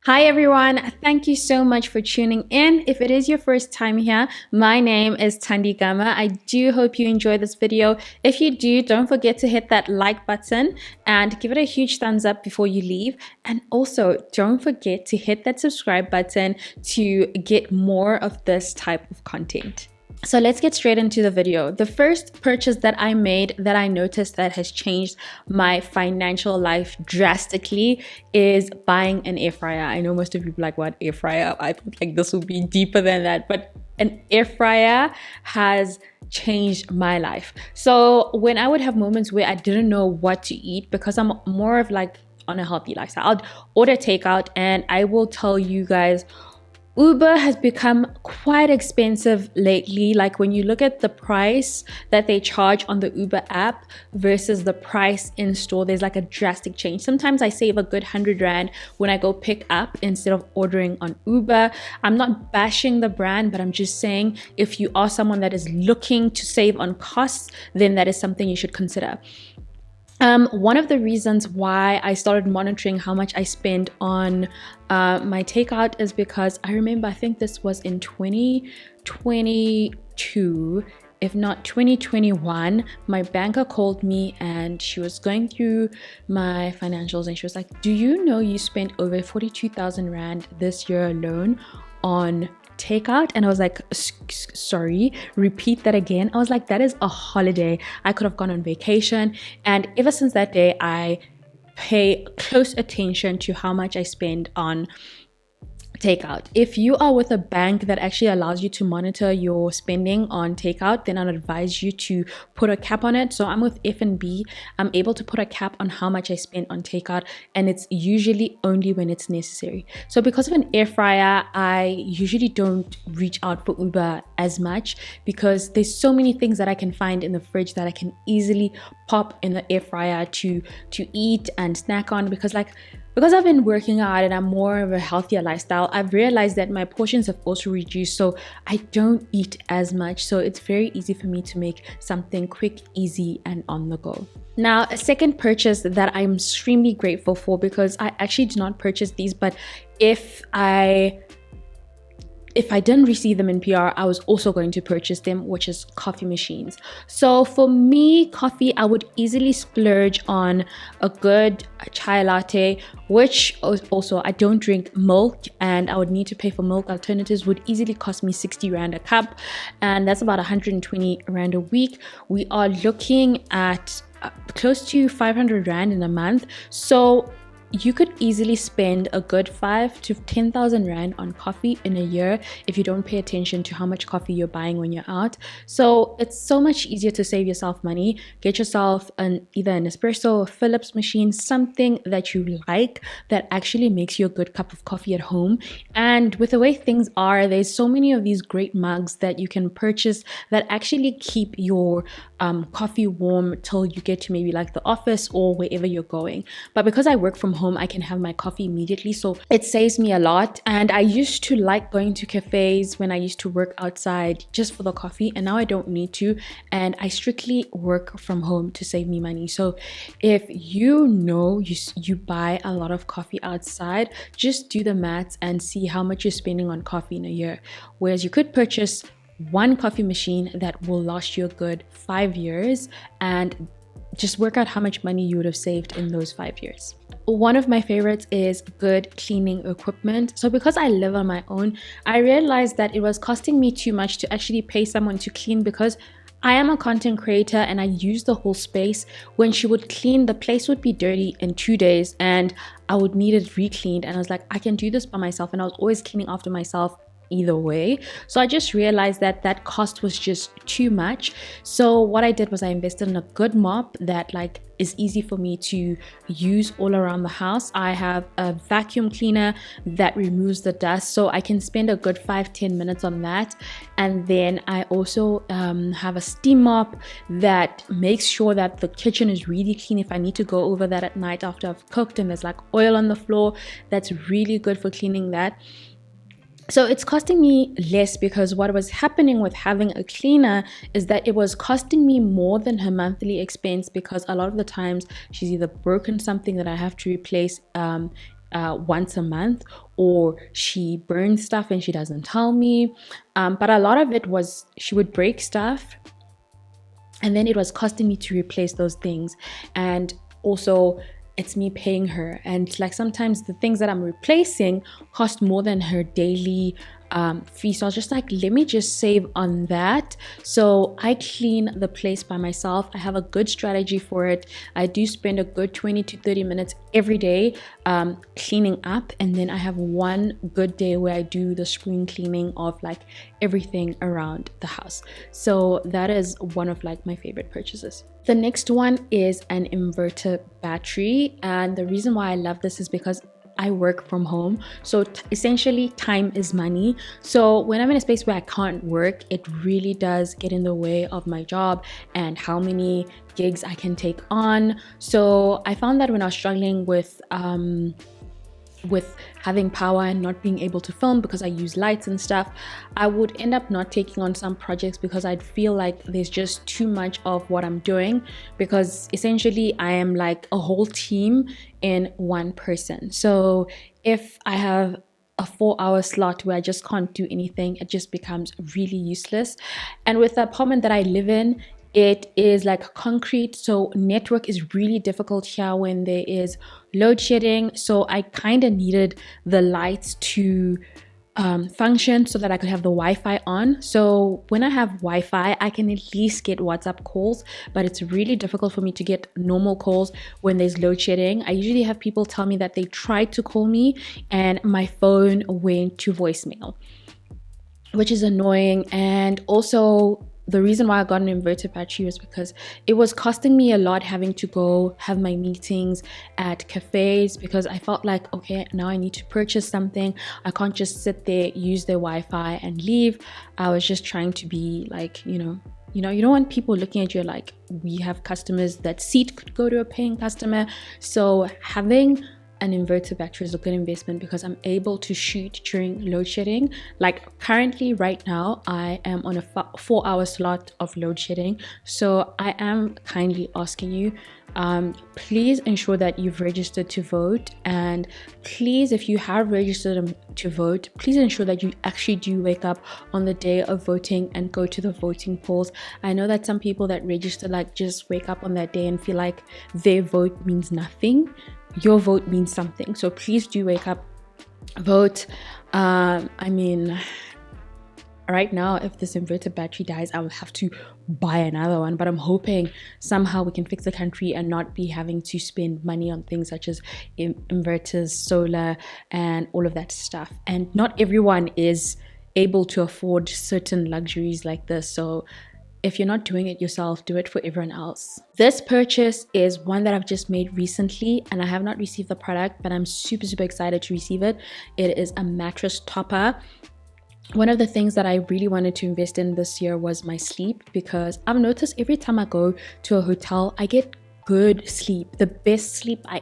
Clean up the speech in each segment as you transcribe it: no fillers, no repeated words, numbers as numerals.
Hi everyone, thank you so much for tuning in. If it is your first time here, my name is Thandi Gama. I do hope you enjoy this video. If you do, don't forget to hit that like button and give it a huge thumbs up before you leave. And also don't forget to hit that subscribe button to get more of this type of content. So let's get straight into the video. The first purchase that I made that I noticed that has changed my financial life drastically is buying an air fryer. I know most of you are like, what, air fryer? I thought like this would be deeper than that, but an air fryer has changed my life. So when I would have moments where I didn't know what to eat, because I'm more of like on a healthy lifestyle, I'd order takeout, and I will tell you guys, Uber has become quite expensive lately. Like when you look at the price that they charge on the Uber app versus the price in store, there's like a drastic change. Sometimes I save a good 100 Rand when I go pick up instead of ordering on Uber. I'm not bashing the brand, but I'm just saying if you are someone that is looking to save on costs, then that is something you should consider. One of the reasons why I started monitoring how much I spend on my takeout is because I remember, I think this was in 2022, if not 2021, my banker called me and she was going through my financials and she was like, do you know you spent over 42,000 Rand this year alone on takeout? And I was like, sorry, repeat that again. I was like, that is a holiday. I could have gone on vacation. And ever since that day, I pay close attention to how much I spend on takeout. If you are with a bank that actually allows you to monitor your spending on takeout, then I'd advise you to put a cap on it. So I'm with F&B. I'm able to put a cap on how much I spend on takeout, and it's usually only when it's necessary. So because of an air fryer, I usually don't reach out for Uber as much because there's so many things that I can find in the fridge that I can easily pop in the air fryer to eat and snack on, because I've been working out and I'm more of a healthier lifestyle, I've realized that my portions have also reduced, so I don't eat as much. So it's very easy for me to make something quick, easy, and on the go. Now, a second purchase that I'm extremely grateful for, because I actually did not purchase these, but if I didn't receive them in PR, I was also going to purchase them, which is coffee machines. So for me, coffee, I would easily splurge on a good chai latte, which also I don't drink milk and I would need to pay for milk alternatives, would easily cost me 60 Rand a cup. And that's about 120 Rand a week. We are looking at close to 500 Rand in a month. So you could easily spend a good 5,000 to 10,000 Rand on coffee in a year if you don't pay attention to how much coffee you're buying when you're out. So it's so much easier to save yourself money. Get yourself either an espresso or Philips machine, something that you like that actually makes you a good cup of coffee at home. And with the way things are, there's so many of these great mugs that you can purchase that actually keep your coffee warm till you get to maybe like the office or wherever you're going. But because I work from home, I can have my coffee immediately, so it saves me a lot. And I used to like going to cafes when I used to work outside just for the coffee, and now I don't need to, and I strictly work from home to save me money. So if you know you buy a lot of coffee outside, just do the maths and see how much you're spending on coffee in a year, whereas you could purchase one coffee machine that will last you a good 5 years, and just work out how much money you would have saved in those 5 years. One of my favorites is good cleaning equipment. So because I live on my own, I realized that it was costing me too much to actually pay someone to clean, because I am a content creator and I use the whole space. When she would clean, the place would be dirty in 2 days and I would need it re-cleaned. And I was like, I can do this by myself. And I was always cleaning after myself either way. So I just realized that that cost was just too much. So what I did was I invested in a good mop that is easy for me to use all around the house. I have a vacuum cleaner that removes the dust, so I can spend a good 5-10 minutes on that. And then I also have a steam mop that makes sure that the kitchen is really clean. If I need to go over that at night after I've cooked and there's like oil on the floor, that's really good for cleaning that. So it's costing me less, because what was happening with having a cleaner is that it was costing me more than her monthly expense, because a lot of the times she's either broken something that I have to replace once a month, or she burns stuff and she doesn't tell me. But a lot of it was she would break stuff and then it was costing me to replace those things. And also it's me paying her, and like sometimes the things that I'm replacing cost more than her daily fee. So I was just like, let me just save on that. So I clean the place by myself. I have a good strategy for it. I do spend a good 20 to 30 minutes every day cleaning up, and then I have one good day where I do the spring cleaning of like everything around the house. So that is one of like my favorite purchases. The next one is an inverter battery, and the reason why I love this is because I work from home. So essentially time is money. So when I'm in a space where I can't work, it really does get in the way of my job and how many gigs I can take on. So I found that when I was struggling with having power and not being able to film because I use lights and stuff, I would end up not taking on some projects because I'd feel like there's just too much of what I'm doing, because essentially I am like a whole team in one person. So if I have a 4-hour slot where I just can't do anything, it just becomes really useless. And with the apartment that I live in, it is like concrete, so network is really difficult here when there is load shedding. So I kind of needed the lights to function so that I could have the Wi-Fi on. So when I have Wi-Fi, I can at least get WhatsApp calls, but it's really difficult for me to get normal calls when there's load shedding. I usually have people tell me that they tried to call me and my phone went to voicemail, which is annoying. And also the reason why I got an inverter battery was because it was costing me a lot having to go have my meetings at cafes, because I felt like, okay, now I need to purchase something. I can't just sit there, use their Wi-Fi and leave. I was just trying to be like, you don't want people looking at you like, we have customers. That seat could go to a paying customer. So having an inverter battery is a good investment because I'm able to shoot during load shedding. Like currently right now I am on a 4-hour slot of load shedding. So I am kindly asking you, please ensure that you've registered to vote, and please, if you have registered to vote, please ensure that you actually do wake up on the day of voting and go to the voting polls. I know that some people that register like just wake up on that day and feel like their vote means nothing. Your vote means something. So please do wake up, vote. I mean, right now, if this inverter battery dies, I will have to buy another one. But I'm hoping somehow we can fix the country and not be having to spend money on things such as inverters, solar, and all of that stuff. And not everyone is able to afford certain luxuries like this. So if you're not doing it yourself, do it for everyone else. This purchase is one that I've just made recently, and I have not received the product, but I'm super excited to receive it. It is a mattress topper. One of the things that I really wanted to invest in this year was my sleep, because I've noticed every time I go to a hotel, I get good sleep, the best sleep I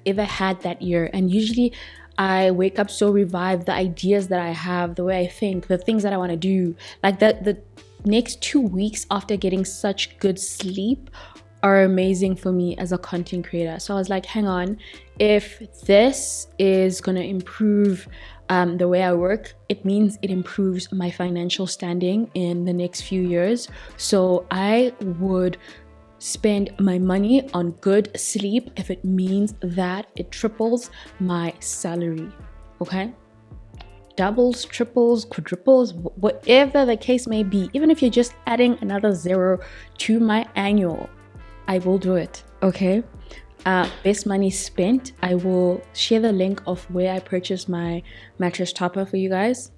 ever had that year. And usually I wake up so revived. The ideas that I have, the way I think, the things that I want to do, like the next 2 weeks after getting such good sleep are amazing for me as a content creator. So I was like, hang on, if this is gonna improve the way I work, it means it improves my financial standing in the next few years. So I would spend my money on good sleep if it means that it triples my salary. Okay, doubles, triples, quadruples, whatever the case may be. Even if you're just adding another zero to my annual, I will do it. Okay, best money spent. I will share the link of where I purchased my mattress topper for you guys.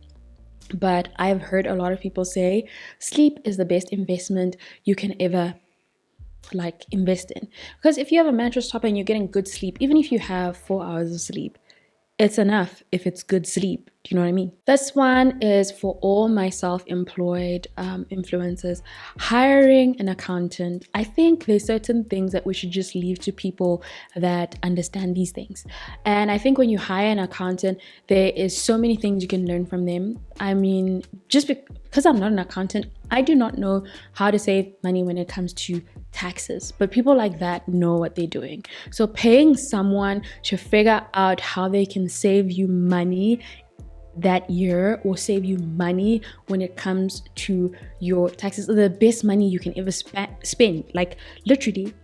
But I've heard a lot of people say sleep is the best investment you can ever like invest in, because if you have a mattress topper and you're getting good sleep, even if you have 4 hours of sleep, it's enough if it's good sleep. Do you know what I mean? This one is for all my self-employed influencers. Hiring an accountant. I think there's certain things that we should just leave to people that understand these things. And I think when you hire an accountant, there is so many things you can learn from them. I mean, just because I'm not an accountant, I do not know how to save money when it comes to taxes. But people like that know what they're doing. So paying someone to figure out how they can save you money that year or save you money when it comes to your taxes, the best money you can ever spend, like literally,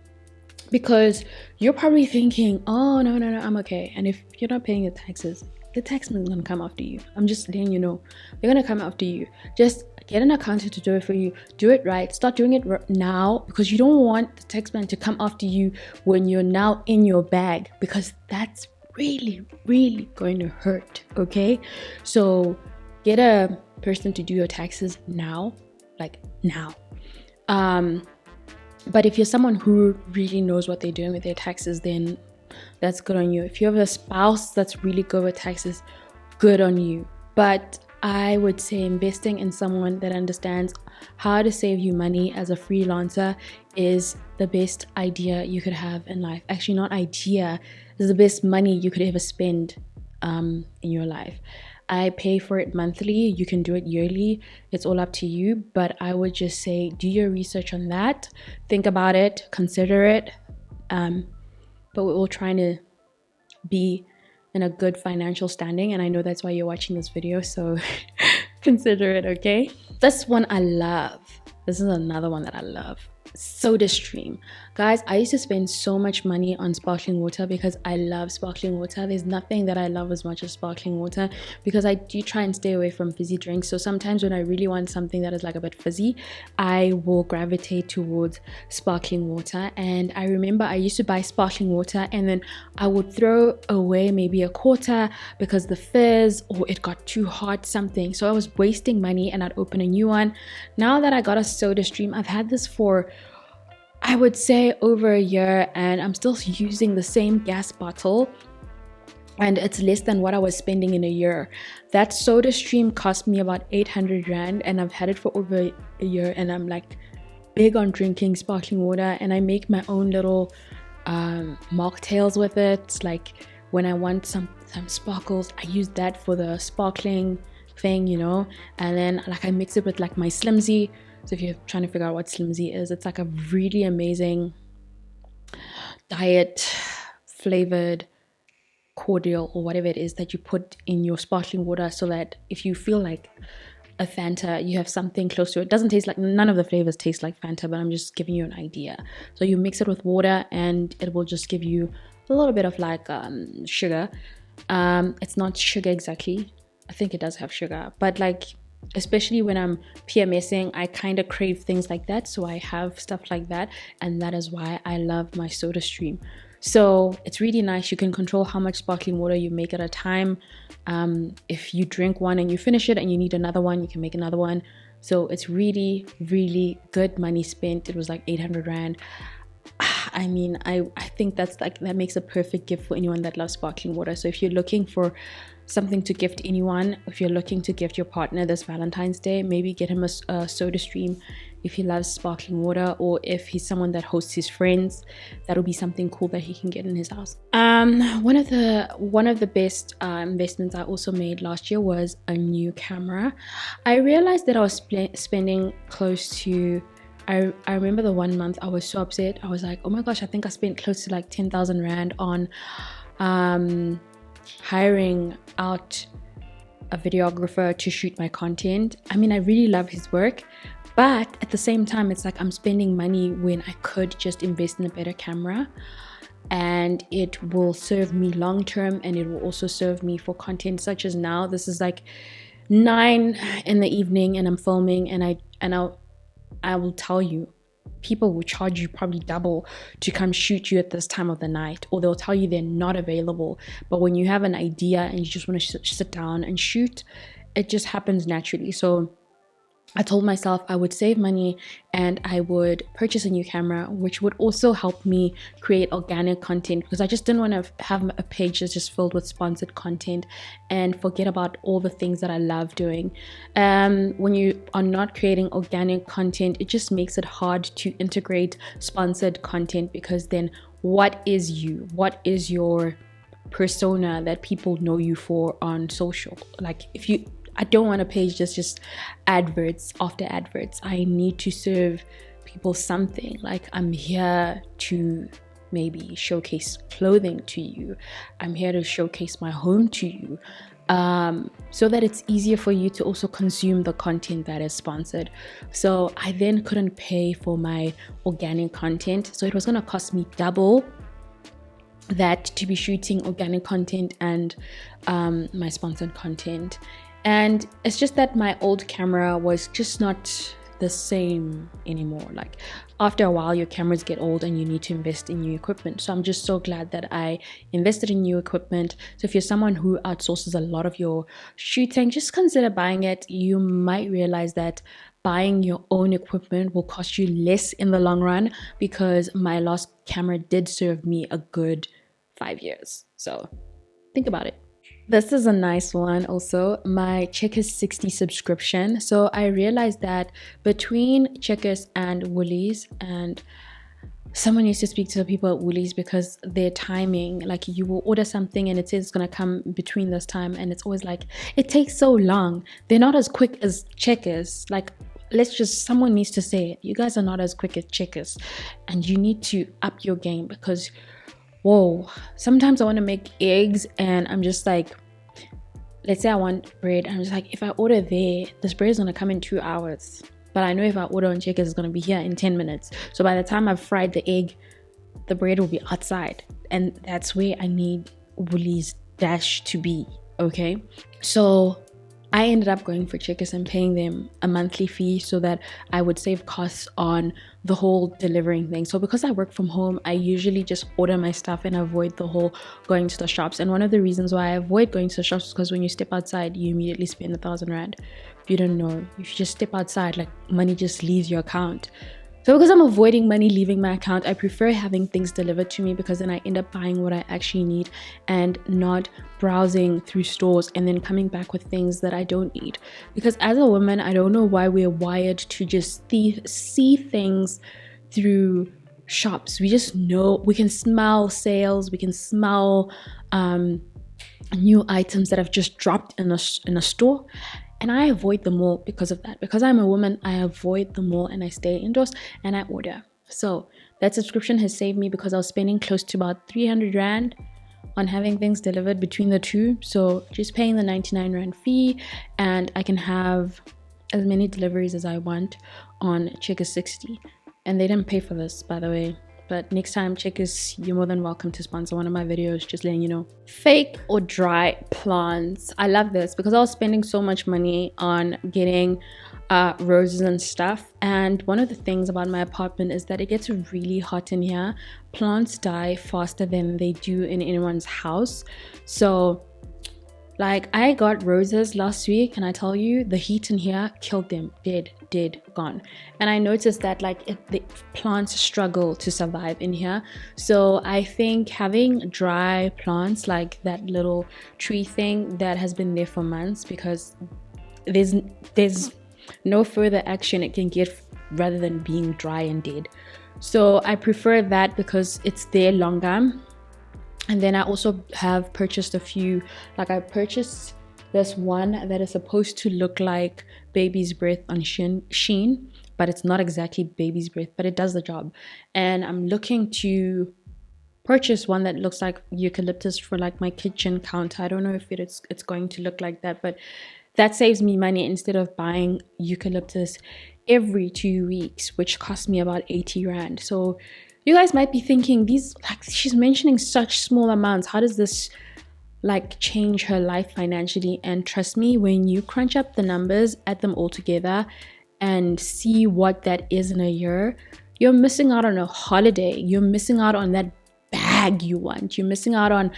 because you're probably thinking, oh no, I'm okay. And if you're not paying your taxes, the taxman is gonna come after you. I'm just letting you know, they're gonna come after you. Just get an accountant to do it for you. Do it right. Start doing it now, because you don't want the taxman to come after you when you're now in your bag, because that's really going to hurt. Okay, so get a person to do your taxes now, like now. But if you're someone who really knows what they're doing with their taxes, then that's good on you. If you have a spouse that's really good with taxes, good on you. But I would say investing in someone that understands how to save you money as a freelancer is the best idea you could have in life. Actually, not idea, is the best money you could ever spend in your life. I pay for it monthly. You can do it yearly. It's all up to you. But I would just say, do your research on that. Think about it. Consider it. But we're all trying to be in a good financial standing, and I know that's why you're watching this video, so consider it. Okay, this one I love. This is another one that I love. SodaStream. Guys, I used to spend so much money on sparkling water because I love sparkling water. There's nothing that I love as much as sparkling water, because I do try and stay away from fizzy drinks. So sometimes when I really want something that is like a bit fizzy, I will gravitate towards sparkling water. And I remember I used to buy sparkling water and then I would throw away maybe a quarter because the fizz or it got too hot, something. So I was wasting money and I'd open a new one. Now that I got a SodaStream, I've had this for, I would say, over a year, and I'm still using the same gas bottle, and it's less than what I was spending in a year. That SodaStream cost me about 800 rand, and I've had it for over a year, and I'm like big on drinking sparkling water, and I make my own little mocktails with it. Like when I want some sparkles, I use that for the sparkling thing, you know, and then like I mix it with like my Slimzy. So if you're trying to figure out what Slimzy is, it's like a really amazing diet flavored cordial or whatever it is that you put in your sparkling water, so that if you feel like a Fanta, you have something close to it. It doesn't taste like, none of the flavors taste like Fanta, but I'm just giving you an idea. So you mix it with water and it will just give you a little bit of like sugar. It's not sugar exactly. I think it does have sugar, but like, especially when I'm PMSing, I kind of crave things like that. So I have stuff like that, and that is why I love my SodaStream. So it's really nice. You can control how much sparkling water you make at a time. If you drink one and you finish it and you need another one, you can make another one. So it's really good money spent. It was like 800 rand. I mean, I think that's like, that makes a perfect gift for anyone that loves sparkling water. So if you're looking for something to gift anyone, if you're looking to gift your partner this Valentine's Day, maybe get him a SodaStream if he loves sparkling water, or if he's someone that hosts his friends, that'll be something cool that he can get in his house. One of the best investments I also made last year was a new camera. I realized that I was spending close to, I remember the 1 month I was so upset. I was like, oh my gosh, I think I spent close to like 10,000 rand on hiring out a videographer to shoot my content. I mean, I really love his work, but at the same time, it's like I'm spending money when I could just invest in a better camera, and it will serve me long term, and it will also serve me for content such as now. This is like 9 in the evening and I'm filming, and I will tell you, people will charge you probably double to come shoot you at this time of the night, or they'll tell you they're not available. But when you have an idea and you just want to sit down and shoot, it just happens naturally. So I told myself I would save money and I would purchase a new camera, which would also help me create organic content, because I just didn't want to have a page that's just filled with sponsored content and forget about all the things that I love doing. When you are not creating organic content, it just makes it hard to integrate sponsored content, because then what is you? What is your persona that people know you for on social? Like, I don't want a page that's just adverts after adverts. I need to serve people something. Like, I'm here to maybe showcase clothing to you. I'm here to showcase my home to you, so that it's easier for you to also consume the content that is sponsored. So I then couldn't pay for my organic content. So it was going to cost me double that to be shooting organic content and my sponsored content. And it's just that my old camera was just not the same anymore. Like, after a while, your cameras get old and you need to invest in new equipment. So I'm just so glad that I invested in new equipment. So if you're someone who outsources a lot of your shooting, just consider buying it. You might realize that buying your own equipment will cost you less in the long run, because my last camera did serve me a good 5 years. So think about it. This is a nice one also, my Checkers 60 subscription. So I realized that between Checkers and Woolies, and someone needs to speak to the people at Woolies, because their timing, like, you will order something and it says it's going to come between this time, and it's always like, it takes so long. They're not as quick as Checkers. Like, someone needs to say it. You guys are not as quick as Checkers, and you need to up your game, because whoa, sometimes I want to make eggs and I'm just like, let's say I want bread, I'm just like, if I order there, this bread is going to come in 2 hours, but I know if I order on Checkers, it's going to be here in 10 minutes. So by the time I've fried the egg, the bread will be outside, and that's where I need Woolies Dash to be. Okay, so I ended up going for Checkers and paying them a monthly fee so that I would save costs on the whole delivering thing. So because I work from home, I usually just order my stuff and avoid the whole going to the shops. And one of the reasons why I avoid going to the shops is because when you step outside, you immediately spend 1,000 rand. If you don't know, if you just step outside, like, money just leaves your account. So because I'm avoiding money leaving my account, I prefer having things delivered to me, because then I end up buying what I actually need and not browsing through stores and then coming back with things that I don't need. Because as a woman, I don't know why we're wired to just see things through shops. We just know, we can smell sales, we can smell new items that have just dropped in a store. And I avoid the mall because of that. Because I'm a woman, I avoid the mall and I stay indoors and I order. So that subscription has saved me, because I was spending close to about 300 rand on having things delivered between the two. So just paying the 99 rand fee, and I can have as many deliveries as I want on Checkers 60. And they didn't pay for this, by the way. But next time, Checkers, you're more than welcome to sponsor one of my videos, just letting you know. Fake or dry plants. I love this because I was spending so much money on getting roses and stuff. And one of the things about my apartment is that it gets really hot in here. Plants die faster than they do in anyone's house. So, like, I got roses last week, and I tell you, the heat in here killed them. Dead, gone. And I noticed that, like, the plants struggle to survive in here. So I think having dry plants, like that little tree thing that has been there for months, because there's no further action it can get rather than being dry and dead. So I prefer that because it's there longer. And then I also have purchased a few, like I purchased this one that is supposed to look like baby's breath on Shein, but it's not exactly baby's breath, but it does the job. And I'm looking to purchase one that looks like eucalyptus for like my kitchen counter. I don't know if it's going to look like that, but that saves me money instead of buying eucalyptus every 2 weeks, which cost me about 80 rand. So you guys might be thinking, these, like, she's mentioning such small amounts. How does this like change her life financially? And trust me, when you crunch up the numbers, add them all together and see what that is in a year, you're missing out on a holiday. You're missing out on that bag you want. You're missing out on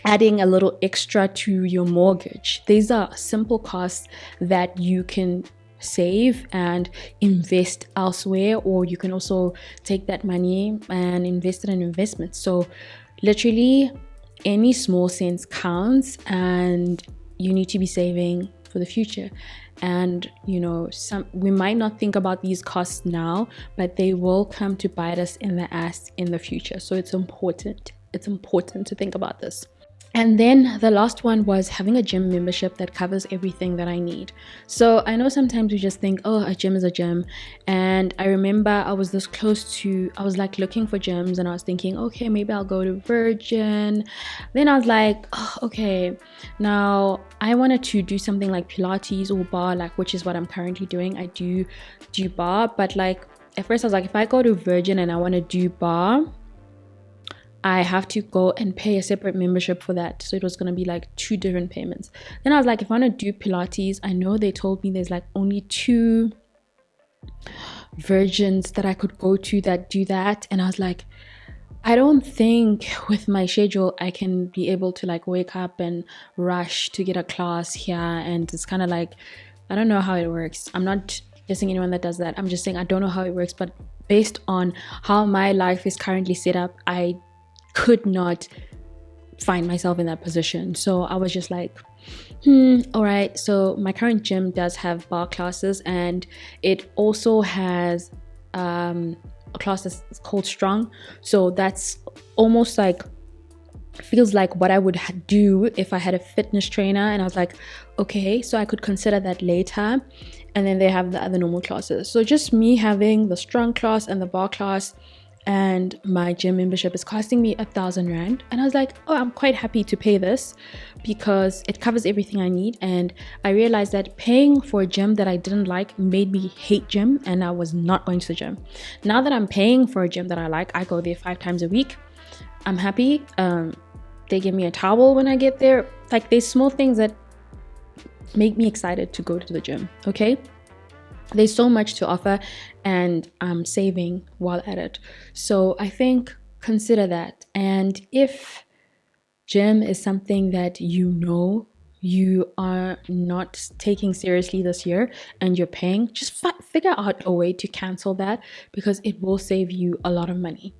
adding a little extra to your mortgage. These are simple costs that you can save and invest elsewhere, or you can also take that money and invest it in investments. So literally any small cents counts, and you need to be saving for the future. And you know, we might not think about these costs now, but they will come to bite us in the ass in the future. So it's important to think about this. And then the last one was having a gym membership that covers everything that I need. So I know sometimes we just think, oh, a gym is a gym. And I remember I was like looking for gyms, and I was thinking, okay, maybe I'll go to Virgin. Then I was like, oh, okay, now I wanted to do something like Pilates or bar, like, which is what I'm currently doing. I do bar, but like at first I was like, if I go to Virgin and I want to do bar, I have to go and pay a separate membership for that. So it was going to be like 2 different payments. Then I was like, if I want to do Pilates, I know they told me there's like only 2 Virgins that I could go to that do that. And I was like, I don't think with my schedule I can be able to like wake up and rush to get a class here. And it's kind of like, I don't know how it works. I'm not dissing anyone that does that. I'm just saying I don't know how it works. But based on how my life is currently set up, I could not find myself in that position. So I was just like, all right. So my current gym does have bar classes, and it also has a class that's called Strong. So that's almost like, feels like what I would do if I had a fitness trainer. And I was like, okay, so I could consider that later. And then they have the other normal classes. So just me having the Strong class and the bar class and my gym membership is costing me 1,000 rand. And I was like, oh, I'm quite happy to pay this because it covers everything I need. And I realized that paying for a gym that I didn't like made me hate gym, and I was not going to the gym. Now that I'm paying for a gym that I like, I go there 5 times a week. I'm happy. They give me a towel when I get there. Like, there's small things that make me excited to go to the gym, okay? There's so much to offer, and I'm saving while at it. So I think consider that. And if gym is something that you know you are not taking seriously this year and you're paying, just figure out a way to cancel that, because it will save you a lot of money.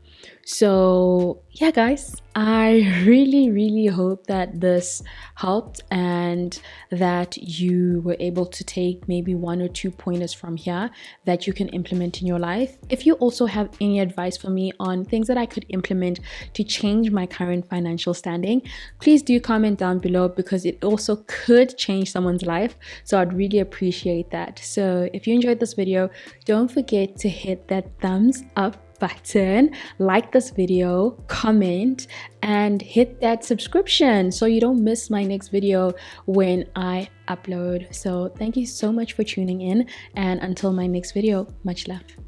So yeah, guys, I really hope that this helped and that you were able to take maybe 1 or 2 pointers from here that you can implement in your life. If you also have any advice for me on things that I could implement to change my current financial standing, please do comment down below, because it also could change someone's life. So I'd really appreciate that. So if you enjoyed this video, don't forget to hit that thumbs up button, like this video, comment, and hit that subscription so you don't miss my next video when I upload. So thank you so much for tuning in, and until my next video, much love.